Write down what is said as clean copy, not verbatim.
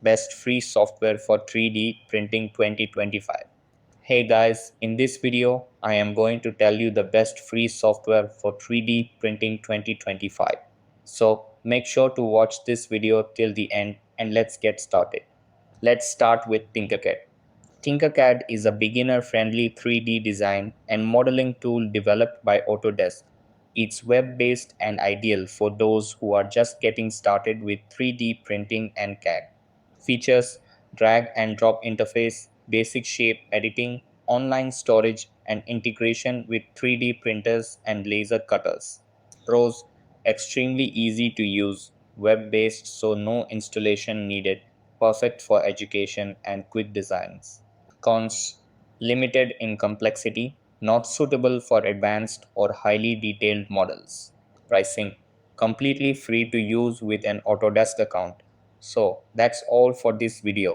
best free software for 3D printing 2025. Hey guys, in this video, I am going to tell you the best free software for 3D printing 2025. So make sure to watch this video till the end and let's get started. Let's start with Tinkercad. Tinkercad is a beginner-friendly 3D design and modeling tool developed by Autodesk. It's web-based and ideal for those who are just getting started with 3D printing and CAD. Features: drag and drop interface, basic shape editing, online storage, and integration with 3D printers and laser cutters. Pros: extremely easy to use, web-based so no installation needed, perfect for education and quick designs. Cons: limited in complexity, not suitable for advanced or highly detailed models. Pricing: completely free to use with an Autodesk account. So that's all for this video.